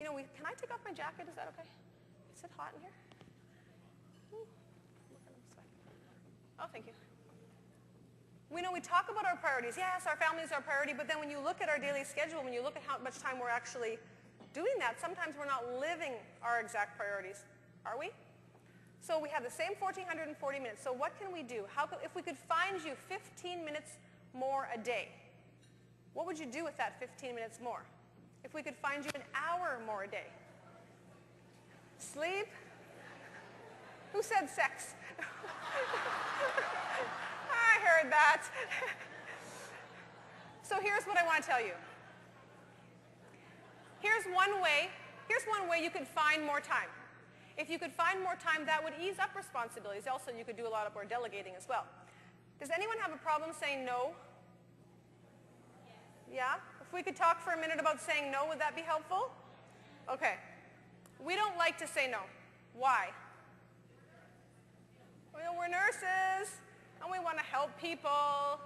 You know, can I take off my jacket? Is that okay? Is it hot in here? Ooh, look at them sweat. Oh, thank you. We know we talk about our priorities. Yes, our family is our priority, but then when you look at our daily schedule, when you look at how much time we're actually doing that, sometimes we're not living our exact priorities, are we? So we have the same 1,440 minutes. So what can we do? If we could find you 15 minutes more a day, what would you do with that 15 minutes more? If we could find you an hour more a day? Sleep? Who said sex? I heard that. So here's what I want to tell you. Here's one way you could find more time. If you could find more time, that would ease up responsibilities. Also, you could do a lot more delegating as well. Does anyone have a problem saying no? Yeah? If we could talk for a minute about saying no, would that be helpful? Okay. We don't like to say no. Why? Well, we're nurses, and we want to help people,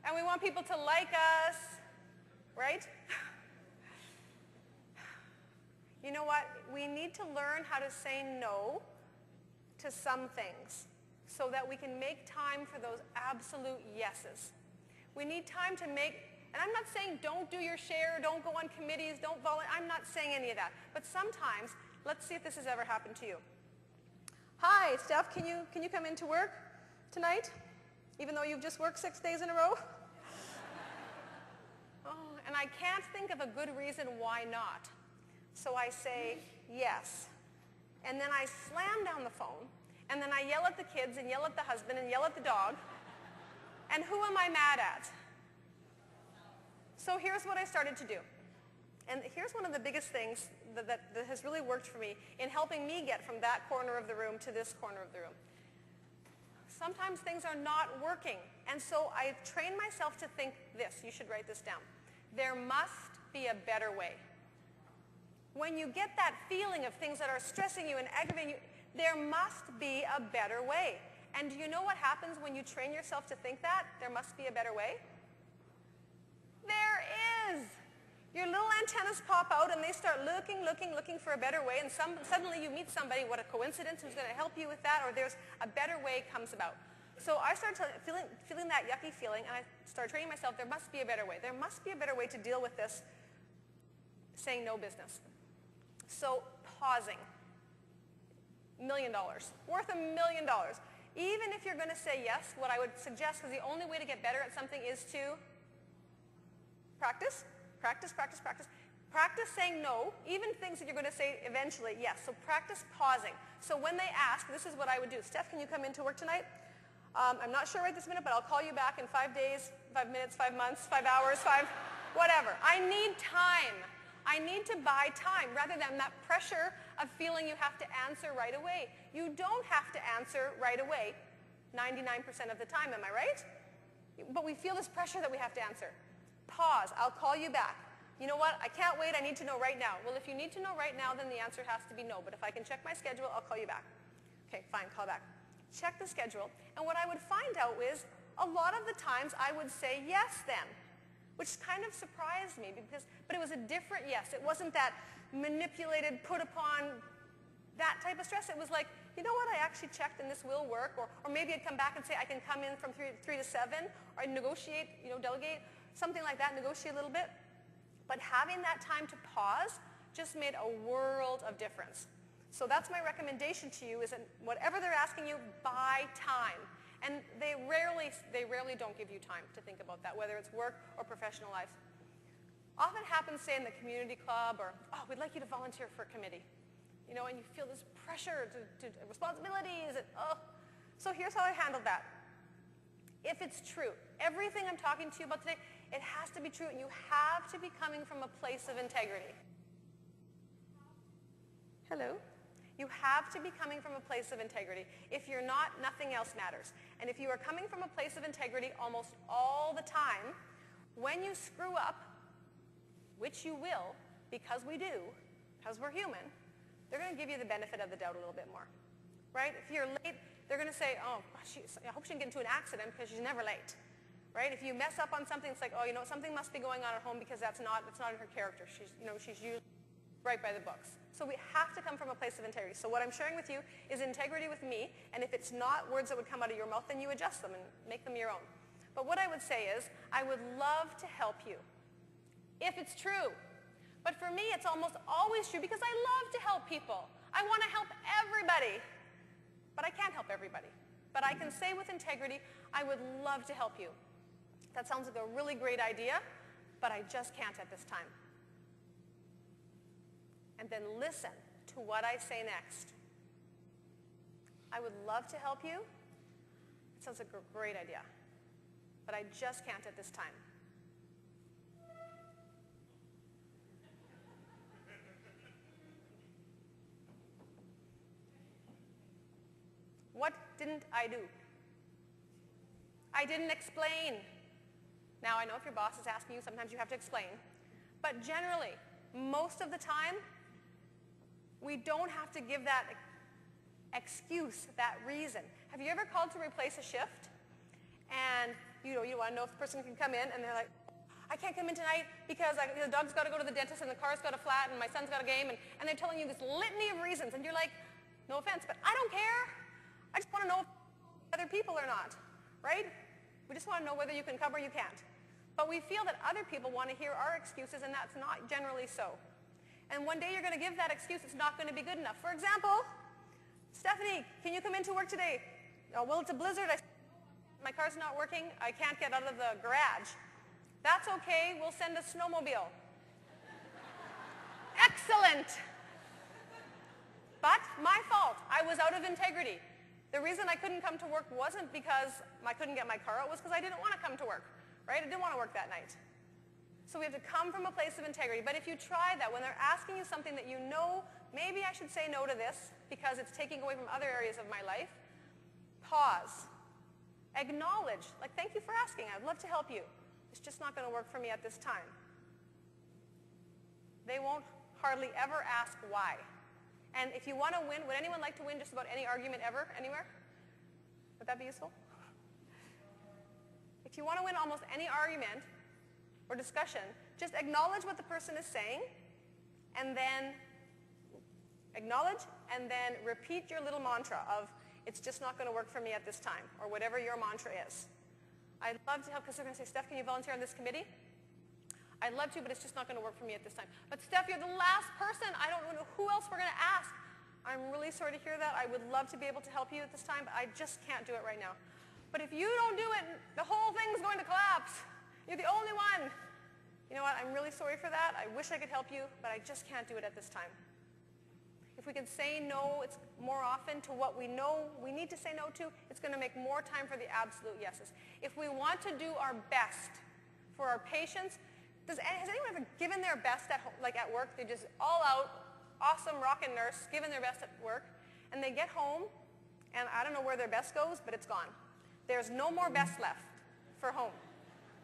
and we want people to like us, right? You know what? We need to learn how to say no to some things so that we can make time for those absolute yeses. We need time to make, and I'm not saying don't do your share, don't go on committees, don't volunteer. I'm not saying any of that. But sometimes, let's see if this has ever happened to you. Hi, Steph, can you come into work tonight, even though you've just worked 6 days in a row? Oh, and I can't think of a good reason why not. So I say yes. And then I slam down the phone, and then I yell at the kids and yell at the husband and yell at the dog. And who am I mad at? So here's what I started to do. And here's one of the biggest things that has really worked for me in helping me get from that corner of the room to this corner of the room. Sometimes things are not working. And so I train myself to think this. You should write this down. There must be a better way. When you get that feeling of things that are stressing you and aggravating you, there must be a better way. And do you know what happens when you train yourself to think that? There must be a better way? There is. Your little antennas pop out and they start looking for a better way, and suddenly you meet somebody, what a coincidence, who's going to help you with that, or there's a better way comes about. So I started feeling that yucky feeling, and I started training myself, there must be a better way. There must be a better way to deal with this saying no business. So pausing. $1 million. Worth $1 million. Even if you're going to say yes, what I would suggest, because the only way to get better at something is to practice. Practice, practice, practice. Practice saying no, even things that you're going to say eventually yes. So practice pausing. So when they ask, this is what I would do. Steph, can you come into work tonight? I'm not sure right this minute, but I'll call you back in 5 days, 5 minutes, 5 months, 5 hours, whatever. I need time. I need to buy time rather than that pressure of feeling you have to answer right away. You don't have to answer right away 99% of the time, am I right? But we feel this pressure that we have to answer. Pause. I'll call you back. You know what? I can't wait. I need to know right now. Well, if you need to know right now, then the answer has to be no. But if I can check my schedule, I'll call you back. Okay, fine, call back. Check the schedule. And what I would find out is a lot of the times I would say yes then, which kind of surprised me, but it was a different yes. It wasn't that manipulated, put upon, that type of stress. It was like, you know what, I actually checked and this will work. Or maybe I'd come back and say I can come in from 3 to 7, or negotiate, delegate, something like that, negotiate a little bit. But having that time to pause just made a world of difference. So that's my recommendation to you, is that whatever they're asking you, buy time. And they rarely don't give you time to think about that, whether it's work or professional life. Often happens, say, in the community club, or, oh, we'd like you to volunteer for a committee. And you feel this pressure to responsibilities. So here's how I handled that. If it's true, everything I'm talking to you about today, it has to be true, and you have to be coming from a place of integrity. Hello? You have to be coming from a place of integrity. If you're not, nothing else matters. And if you are coming from a place of integrity almost all the time, when you screw up, which you will, because we do, because we're human, they're going to give you the benefit of the doubt a little bit more. Right? If you're late, they're going to say, oh, I hope she didn't get into an accident because she's never late. Right? If you mess up on something, it's like, oh, something must be going on at home because it's not in her character. She's usually right by the books. So we have to come from a place of integrity. So what I'm sharing with you is integrity with me, and if it's not words that would come out of your mouth, then you adjust them and make them your own. But what I would say is, I would love to help you, if it's true. But for me, it's almost always true because I love to help people. I want to help everybody, but I can't help everybody. But I can say with integrity, I would love to help you. That sounds like a really great idea, but I just can't at this time. And then listen to what I say next. I would love to help you. It sounds like a great idea, but I just can't at this time. What didn't I do? I didn't explain. Now, I know if your boss is asking you, sometimes you have to explain. But generally, most of the time, we don't have to give that excuse, that reason. Have you ever called to replace a shift? And you want to know if the person can come in, and they're like, I can't come in tonight because the dog's got to go to the dentist, and the car's got a flat, and my son's got a game, and they're telling you this litany of reasons. And you're like, no offense, but I don't care. I just want to know if other people or not, right? We just want to know whether you can come or you can't. But we feel that other people want to hear our excuses, and that's not generally so. And one day you're going to give that excuse, it's not going to be good enough. For example, Stephanie, can you come into work today? Oh, well, it's a blizzard. My car's not working. I can't get out of the garage. That's okay. We'll send a snowmobile. Excellent. But my fault. I was out of integrity. The reason I couldn't come to work wasn't because I couldn't get my car out. It was because I didn't want to come to work, right? I didn't want to work that night. So we have to come from a place of integrity. But if you try that, when they're asking you something that you know, maybe I should say no to this because it's taking away from other areas of my life, pause. Acknowledge, like, thank you for asking. I'd love to help you. It's just not going to work for me at this time. They won't hardly ever ask why. And if you want to win, would anyone like to win just about any argument ever, anywhere? Would that be useful? If you want to win almost any argument or discussion, just acknowledge what the person is saying, and then acknowledge, and then repeat your little mantra of, it's just not going to work for me at this time, or whatever your mantra is. I'd love to help, because they're going to say, Steph, can you volunteer on this committee? I'd love to, but it's just not going to work for me at this time. But Steph, you're the last person. I don't know who else we're going to ask. I'm really sorry to hear that. I would love to be able to help you at this time, but I just can't do it right now. But if you don't do it, the whole thing's going to collapse. You're the only one. You know what? I'm really sorry for that. I wish I could help you, but I just can't do it at this time. If we can say no, it's more often to what we know we need to say no to, it's going to make more time for the absolute yeses. If we want to do our best for our patients, has anyone ever given their best at work? They're just all out, awesome rockin' nurse, giving their best at work, and they get home, and I don't know where their best goes, but it's gone. There's no more best left for home,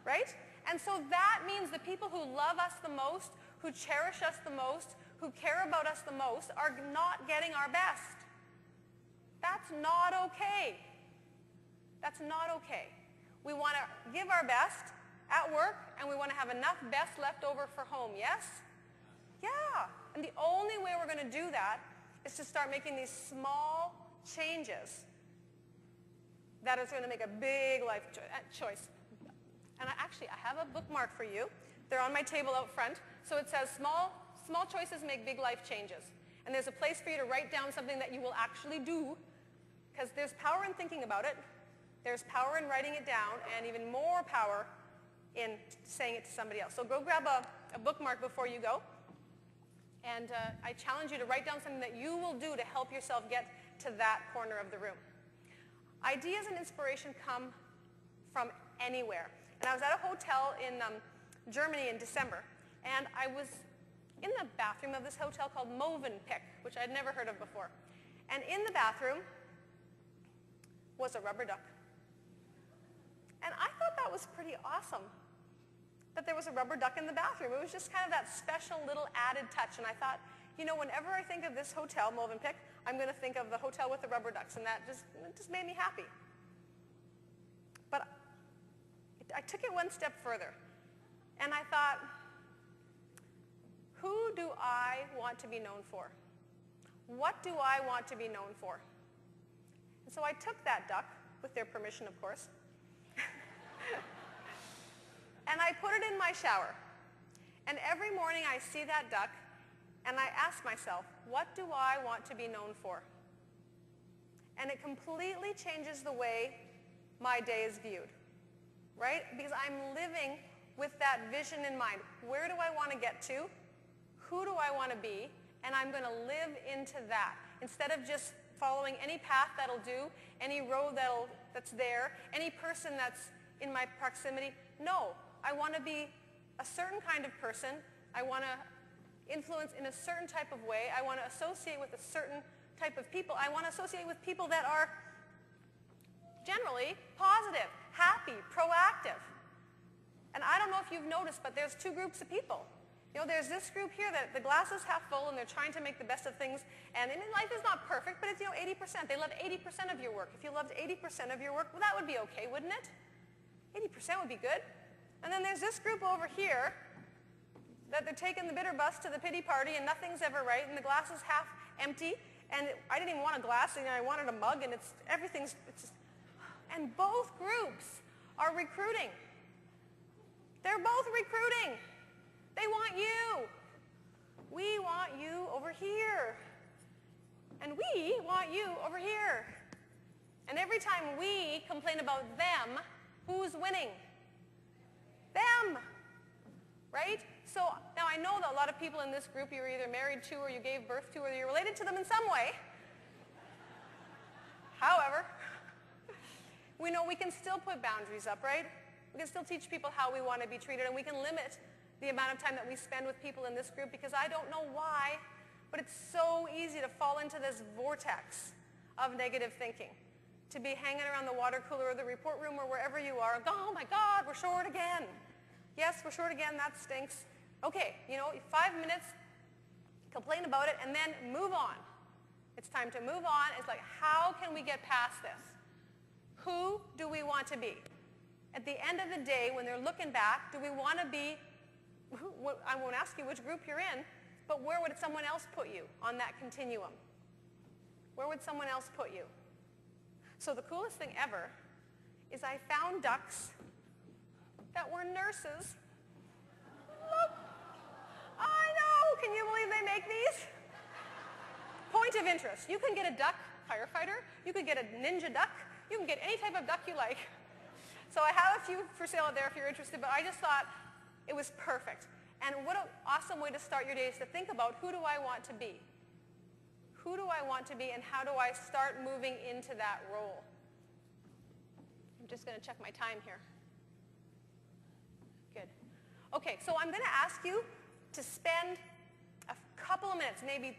right? And so that means the people who love us the most, who cherish us the most, who care about us the most, are not getting our best. That's not okay. That's not okay. We want to give our best at work, and we want to have enough best left over for home, yes? Yeah. And the only way we're going to do that is to start making these small changes that is going to make a big life choice. And I have a bookmark for you. They're on my table out front. So it says, small choices make big life changes. And there's a place for you to write down something that you will actually do, because there's power in thinking about it. There's power in writing it down, and even more power in saying it to somebody else. So go grab a bookmark before you go. And I challenge you to write down something that you will do to help yourself get to that corner of the room. Ideas and inspiration come from anywhere. And I was at a hotel in Germany in December, and I was in the bathroom of this hotel called Movenpick, which I'd never heard of before. And in the bathroom was a rubber duck. And I thought that was pretty awesome, that there was a rubber duck in the bathroom. It was just kind of that special little added touch. And I thought, you know, whenever I think of this hotel, Movenpick, I'm going to think of the hotel with the rubber ducks. And that just made me happy. But I took it one step further. And I thought, who do I want want to be known for? What do I want to be known for? And so I took that duck, with their permission, of course, and I put it in my shower. And every morning I see that duck, and I ask myself, what do I want to be known for? And it completely changes the way my day is viewed, right? Because I'm living with that vision in mind. Where do I want to get to? Who do I want to be? And I'm going to live into that. Instead of just following any path that'll do, any road that's there, any person that's in my proximity. No, I want to be a certain kind of person. I want to influence in a certain type of way. I want to associate with a certain type of people. I want to associate with people that are generally positive, happy, proactive. And I don't know if you've noticed, but there's two groups of people. You know, there's this group here that the glass is half full and they're trying to make the best of things. And I mean, life is not perfect, but it's, 80%. They love 80% of your work. If you loved 80% of your work, well, that would be okay, wouldn't it? 80% would be good. And then there's this group over here that they're taking the bitter bus to the pity party and nothing's ever right and the glass is half empty. And I didn't even want a glass, I wanted a mug, and everything's just. And both groups are recruiting. They're both recruiting. They want you. We want you over here. And we want you over here. And every time we complain about them, who's winning? Them. Right? So now I know that a lot of people in this group you're either married to or you gave birth to or you're related to them in some way. However, we know we can still put boundaries up, right? We can still teach people how we want to be treated, and we can limit the amount of time that we spend with people in this group, because I don't know why, but it's so easy to fall into this vortex of negative thinking. To be hanging around the water cooler or the report room or wherever you are, oh my God, we're short again. Yes, we're short again, that stinks. Okay, 5 minutes, complain about it, and then move on. It's time to move on. It's like, how can we get past this? Who do we want to be? At the end of the day, when they're looking back, do we want to be, I won't ask you which group you're in, but where would someone else put you on that continuum? Where would someone else put you? So the coolest thing ever is I found ducks that were nurses. Look, I know, can you believe they make these? Point of interest, you can get a duck firefighter, you could get a ninja duck, you can get any type of duck you like. So I have a few for sale out there if you're interested, but I just thought it was perfect. And what an awesome way to start your day is to think about, who do I want to be? Who do I want to be, and how do I start moving into that role? I'm just going to check my time here. Good. Okay, so I'm going to ask you to spend a couple of minutes, maybe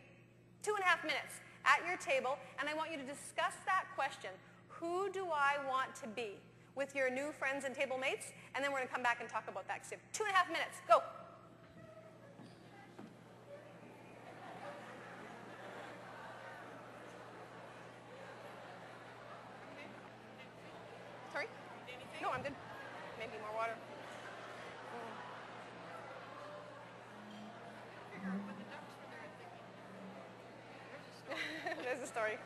2.5 minutes at your table, and I want you to discuss that question, who do I want to be, with your new friends and table mates, and then we're going to come back and talk about that. 2.5 minutes, go. Sorry? No, I'm good. Maybe more water. There's a story.